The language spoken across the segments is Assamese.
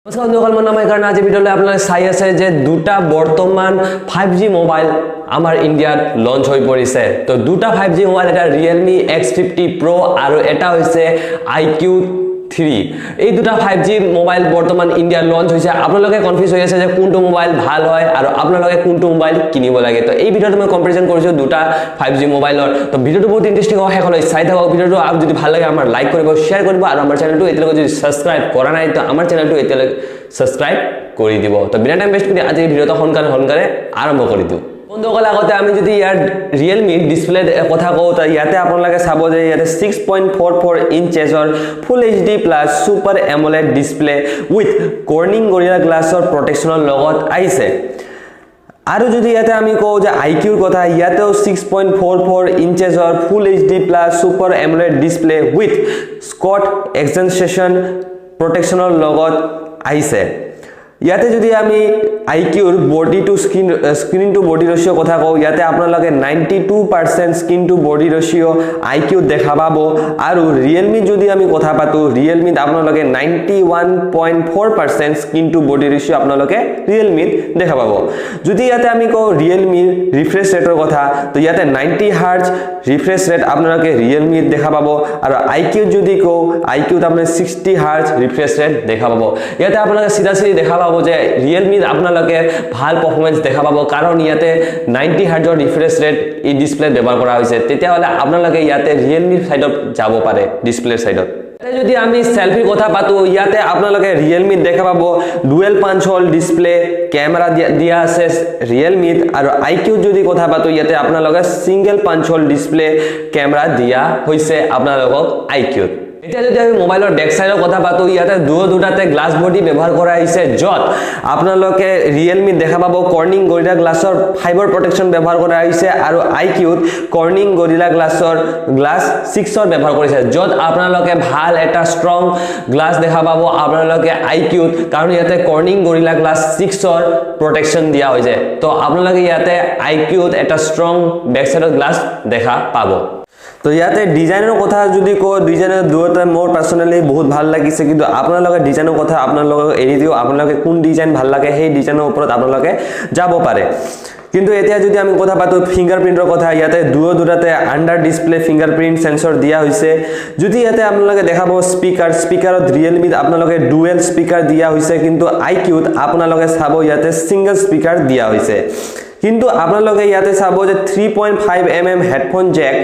নমস্কাৰ বন্ধুসকল, মোৰ নাম কাৰন। আজি ভিডিঅ'লৈ আপোনালোকে চাই আছে যে দুটা বৰ্তমান 5G মোবাইল আমাৰ ইণ্ডিয়াত লঞ্চ হৈ পৰিছে। তো দুটা 5G মোবাইল, এটা Realme X50 Pro আৰু এটা হৈছে iQOO 3। এই দুটা 5G মোবাইল বৰ্তমান ইণ্ডিয়াত লঞ্চ হৈছে। আপোনালোকে কনফিউজ হৈ আছে যে কোনটো মোবাইল ভাল হয় আৰু আপোনালোকে কোনটো মোবাইল কিনিব লাগে। তো এই ভিডিঅ'টো মই কম্পেৰিজন কৰিছো দুটা 5G মোবাইলৰ। তো ভিডিঅ'টো বহুত ইন্টাৰেষ্টিং হয়, শেষলৈ চাই থাকক ভিডিঅ'টো। আৰু যদি ভাল লাগে আমাৰ লাইক কৰিব, শ্বেয়াৰ কৰিব আৰু আমাৰ চেনেলটো এতিয়ালৈকে যদি সাবস্ক্ৰাইব কৰা নাই তো আমাৰ চেনেলটো এতিয়ালৈকে সাবস্ক্ৰাইব কৰি দিব। তো বিনা টাইম वेस्ट কৰি আজি ভিডিঅ'টো সোনকালে আৰম্ভ কৰি দিওঁ। বন্ধুসকল, আগতে আমি যদি ইয়াৰ Realme ডিসপ্লে কথা কওঁ তো ইয়াতে আপোনালোকে চাব যে ইয়াতে 6.44 ইঞ্চেছৰ full HD plus super AMOLED display with Corning Gorilla গ্লাছৰ প্ৰটেকচনৰ লগত আহিছে। আৰু যদি ইয়াতে আমি কওঁ যে iQOOৰ কথা, ইয়াতেও 6.44 ইঞ্চেছৰ full HD plus super AMOLED display with Schott Xensation প্ৰটেকচনৰ লগত আহিছে। ইয়াতে যদি আমি iQOOৰ body to screen to body ratio কথা কওঁ, ইয়াতে আপোনালোকে 92% স্ক্রিন টু বডি রেশিও iQOOত দেখা পাব। আৰু Realme যদি আমি কথা পাতো, Realme আপোনালোকে 91.4% স্ক্রিন টু বডি রেশিও আপোনালোকে Realme দেখা পাব। যদি ইয়াতে আমি কওঁ Realme রিফ্রেশ ৰেটৰ কথা, তো ইয়াতে 90 Hz ৰিফ্ৰেশ ৰেট আপোনালোকে Realme দেখা পাব। আৰু iQOO যদি কওঁ, iQOOত আপুনি 60 Hz রিফ্রেশ রেট দেখা পাব। ইয়াতে আপোনালোকে সিধা দেখা পাব যে Realme আপোনালোকে ভাল পারফরম্যান্স দেখা পাব, কারণ ইয়াতে 90 Hz রিফ্রেশ রেট এই ডিসপ্লে ব্যবহার করা হয়েছে। তেতিয়া হলে আপোনালোকে ইয়াতে Realme সাইডত যাব পারে, ডিসপ্লেৰ সাইডত। যদি আমি সেলফিৰ কথা পাতো, ইয়াতে আপোনালোকে Realme দেখা পাব ডুৱেল পাঞ্চ হোল ডিসপ্লে ক্যামেৰা দিয়া আছে Realme। আৰু iQOO যদি কথা পাতো, ইয়াতে আপোনালোকে সিঙ্গেল পাঞ্চ হোল ডিসপ্লে ক্যামেরা দিয়া হৈছে আপোনালোকক iQOO। এতিয়া যদি আমি মোবাইলৰ ব্যাক সাইডৰ কথা পাতো, ইয়াতে দুটাতে গ্লাস বডি ব্যৱহাৰ কৰা হৈছে, যত আপোনালোকে Realme দেখা পাব কৰ্নিং গৰিলা গ্লাছৰ ফাইবাৰ প্ৰটেকচন ব্যৱহাৰ কৰা হৈছে। আৰু iQOOত কৰ্নিং গৰিলা গ্লাছৰ গ্লাছ 6ৰ ব্যৱহাৰ কৰিছে, যত আপোনালোকে ভাল এটা ষ্ট্ৰং গ্লাছ দেখা পাব আপোনালোকে iQOOত, কাৰণ ইয়াতে কৰ্নিং গৰিলা গ্লাছ 6ৰ প্ৰটেকচন দিয়া হৈছে। তো আপোনালোকে ইয়াতে iQOOত এটা ষ্ট্ৰং ব্যাক সাইডৰ গ্লাছ দেখা পাব। তো ইয়াতে ডিজাইনৰ কথা যদি কো, ডিজাইনৰ দুটা মোৰ পাৰ্সোনালি বহুত ভাল লাগিছে, কিন্তু আপোনালোকে ডিজাইনৰ কথা আপোনালোকে এৰি দিও, আপোনালোকে কোন ডিজাইন ভাল লাগে সেই ডিজাইনৰ ওপৰত আপোনালোকে যাব পাৰে। কিন্তু এতিয়া যদি আমি কথা পাতো ফিঙ্গাৰপ্ৰিন্টৰ কথা, ইয়াতে দুটাতে আন্ডাৰ ডিসপ্লে ফিঙ্গাৰপ্ৰিন্ট সেন্সৰ দিয়া হৈছে। যদি ইয়াতে আপোনালোকে দেখাব স্পিকাৰত Realme আপোনালোকে ডুৱেল স্পিকার দিয়া হৈছে, কিন্তু iQOOত আপোনালোকে চাব ইয়াতে সিঙ্গেল স্পিকার দিয়া হৈছে। কিন্তু আপোনালোকে ইয়াতে চাব যে 3.5 mm হেডফোন জ্যাক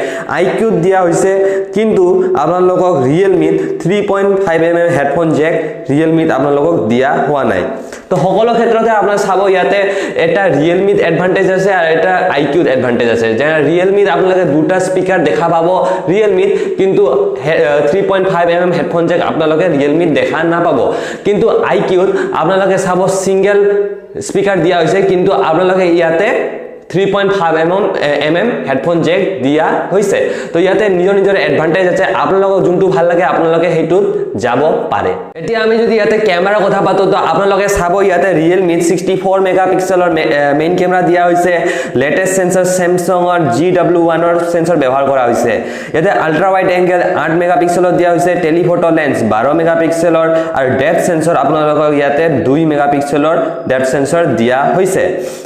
iQOOত দিয়া হৈছে, কিন্তু আপোনালোকক Realme 3.5 mm headphone Jack Realme আপোনালোকক দিয়া হোৱা নাই। তো সকলো ক্ষেত্ৰতে আপোনাৰ চাব ইয়াতে এটা Realme এডভান্টেজ আছে আৰু এটা iQOOত এডভান্টেজ আছে। যে Realme আপোনালোকে দুটা স্পিকার দেখা পাব Realme, কিন্তু 3.5 mm হেডফোন জ্যাক আপোনালোকে Realme দেখা নাপাব। কিন্তু iQOOত আপোনালোকে চাব সিঙ্গেল স্পিকার দিয়া হৈছে, কিন্তু আপোনালোকে ইয়াতে 3.5 mm হেডফোন জ্যাক দিয়া হৈছে। তো ইয়াতে নিজৰ এডভান্টেজ আছে, আপোনালোকক যোনটো ভাল লাগে আপোনালোকে হেইটোত যাব পাৰে। এতিয়া আমি যদি ইয়াতে ক্যামেৰাৰ কথা পাতো, তো আপোনালোকে চাব ইয়াতে Realme 64 মেগাপিক্সেলৰ মেইন ক্যামেৰা দিয়া হৈছে। লেটেস্ট সেন্সৰ Samsungৰ GW1ৰ সেন্সৰ ব্যৱহাৰ কৰা হৈছে। ইয়াতে আল্ট্ৰা ওয়াইড এংগেল 8 মেগাপিক্সেলৰ দিয়া হৈছে, টেলিফটো লেন্স 12 মেগাপিক্সেলৰ আৰু ডেপথ সেন্সৰ আপোনালোকক ইয়াতে 2 মেগাপিক্সেলৰ ডেপথ সেন্সৰ দিয়া হৈছে।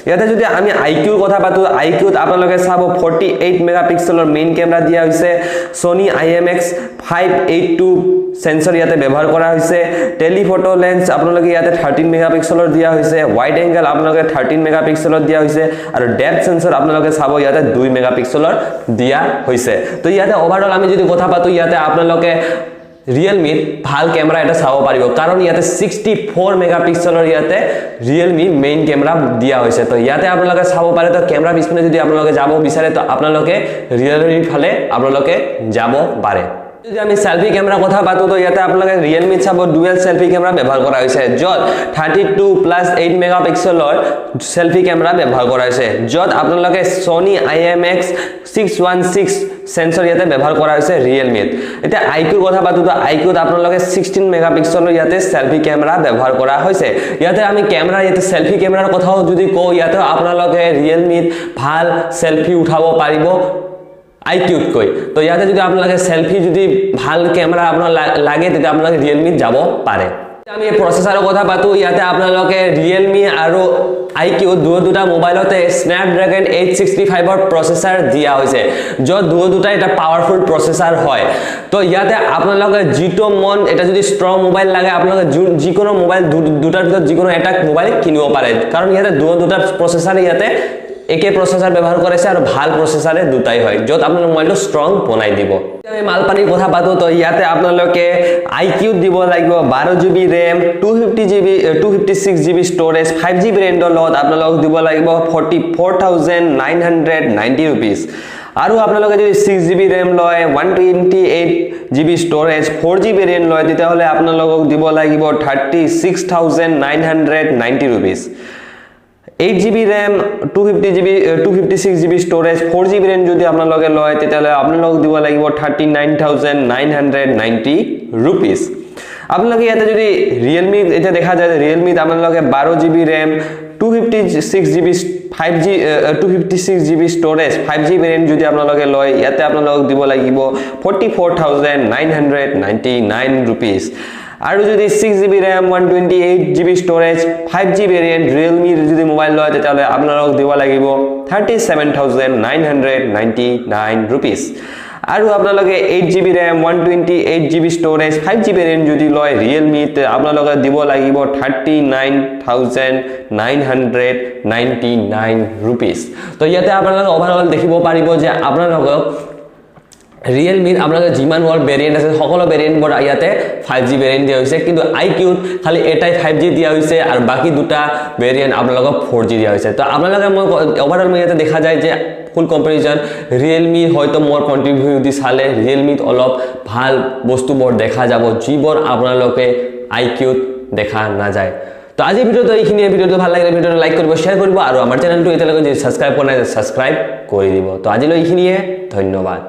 ইয়াতে যদি আমি iQOOৰ কথা পাতো, iQOOত আপোনালোকে চাব 48 মেগাপিক্সেলৰ মেইন ক্যামেৰা দিয়া হৈছে। Sony IMX582 সেন্সৰ ইয়াতে ব্যৱহাৰ কৰা হৈছে। টেলিফটো লেন্স আপোনালোকে ইয়াতে 13 মেগাপিক্সেলৰ দিয়া হৈছে। ওয়াইড এংগেল আপোনালোকে 13 মেগাপিক্সেলৰ দিয়া হৈছে, আৰু ডেপথ সেন্সৰ আপোনালোকে চাব ইয়াতে 2 মেগাপিক্সেলৰ দিয়া হৈছে। তো ইয়াতে ওভাৰঅল আমি যদি কথা পাতো, ইয়াতে আপোনালোকে Realme ভাল ক্যামেৰা এটা চাব পাৰিব, কাৰণ ইয়াতে 64 মেগাপিক্সেলৰ ইয়াতে Realme মেইন ক্যামেৰা দিয়া হৈছে। তো ইয়াতে আপোনালোকে চাব পাৰে। তো ক্যামেৰা পিছনে যদি আপোনালোকে যাব বিচাৰে, তো আপোনালোকে Realme ফালে আপোনালোকে যাব পাৰে। যদি আমি সেলফি ক্যামেৰা কথা পাতো, তো ইয়াতে আপোনালোকে Realme চাব ডুৱেল সেলফি ক্যামেৰা ব্যৱহাৰ কৰা হৈছে, যত 32+8 মেগাপিক্সেলৰ সেলফি ক্যামেৰা ব্যৱহাৰ কৰা হৈছে, যত আপোনালোকে Sony IMX616 সেন্সৰ ইয়াতে ব্যৱহাৰ কৰা হৈছে Realme। এতিয়া iQOOৰ কথা পাতো, তো iQOOত আপোনালোকে 16 মেগাপিক্সেলৰ ইয়াতে সেলফি ক্যামেৰা ব্যৱহাৰ কৰা হৈছে। ইয়াতে আমি ক্যামেৰা ইয়াতে সেলফি ক্যামেৰাৰ কথাও যদি কওঁ, ইয়াতে আপোনালোকে Realme ভাল সেলফি উঠাব পাৰিব iQOOত কই। তো ইয়াতে যদি আপোনালোকে সেলফি যদি ভাল ক্যামেৰা আপোনাৰ লাগে, তেতিয়া আপোনালোকে Realme যাব পাৰে। আমি প্ৰচেছৰৰ কথা পাতো ইয়াতে আপোনালোকে Realme আৰু iQOO দুটা মোবাইলতে Snapdragon 865 ৰ প্ৰচেছৰ দিয়া হৈছে য'ত দুটা এটা পাৱাৰফুল প্ৰচেছৰ হয় তো ইয়াতে আপোনালোকে যিটো মন এটা যদি ষ্ট্ৰং মোবাইল লাগে আপোনালোকে যিকোনো মোবাইল দুটাৰ ভিতৰত যিকোনো এটা মোবাইল কিনিব পাৰে কাৰণ ইয়াতে দুটা প্ৰচেছৰ ইয়াতে একে প্ৰচেছৰ ব্যৱহাৰ কৰিছে আৰু ভাল প্ৰচেছৰে দুটাই হয় য'ত আপোনাৰ মোবাইলটো ষ্ট্ৰং বনাই দিব আমি মালপানিৰ কথা পাতো তো ইয়াতে আপোনালোকে iQOO দিব লাগিব 12GB RAM 256GB storage 5GB ৰেণ্ডৰ লগত আপোনালোক দিব লাগিব 44,990 rupees আৰু আপোনালোকে যদি 6GB RAM লয় 128GB ষ্টৰেজ 4GB RAM লয় তেতিয়াহলে আপোনালোকক দিব লাগিব 36,990 rupees 8GB RAM 256GB storage 4GB RAM যদি আপোনালোকে লয় তেতিয়াহলে আপোনালোক দিব লাগিব 39,990 rupees আপোনালোকে ইয়াতে যদি Realme এটা দেখা যায় Realme আপোনালোকে 12GB RAM 256GB 256GB storage 5GB RAM যদি আপোনালোকে লয় ইয়াতে আপোনালোক দিব লাগিব 44,999 rupees আৰু যদি 6GB RAM 128GB storage 5GB variant Realme যদি মোবাইল লয় তেতিয়াহলে আপোনালোক দিব লাগিব 37,999 rupees আৰু আপোনালোকে 8GB RAM 128GB storage 5GB variant যদি লয় Realme তে আপোনালোকে দিব লাগিব 39,999 rupees তো ইয়াতে আপোনালোকে ওভাৰঅল দেখিব পাৰিব যে আপোনালোকক Realme আপোনালোকে যিমান ওয়াল ভেৰিয়েন্ট আছে সকলো ভেৰিয়েন্ট বৰ ইয়াতে 5G ভেৰিয়েন্ট দিয়া হৈছে কিন্তু iQOO খালি এটাই 5G দিয়া হৈছে আৰু বাকি দুটা ভেৰিয়েন্ট আপোনালোকক 4G দিয়া হৈছে তো আপোনালোকে মই ওভাৰঅল ইয়াতে দেখা যায় যে ফুল কম্পাৰিজন Realme হয়তো মোৰ পইণ্ট অফ ভিউ দি চালে Realme অলপ ভাল বস্তুবোৰ দেখা যাব যিবোৰ আপোনালোকে iQOO দেখা না যায় তো আজি ভিডিওটো এইখিনি ভিডিওটো ভাল লাগিলে ভিডিওটো লাইক কৰিব শেয়াৰ কৰিব আৰু আমাৰ চেনেলটো এতিয়ালৈকে যদি সাবস্ক্ৰাইব কৰা নাই সাবস্ক্ৰাইব কৰি দিব তো আজিলৈ এইখিনিয়ে ধন্যবাদ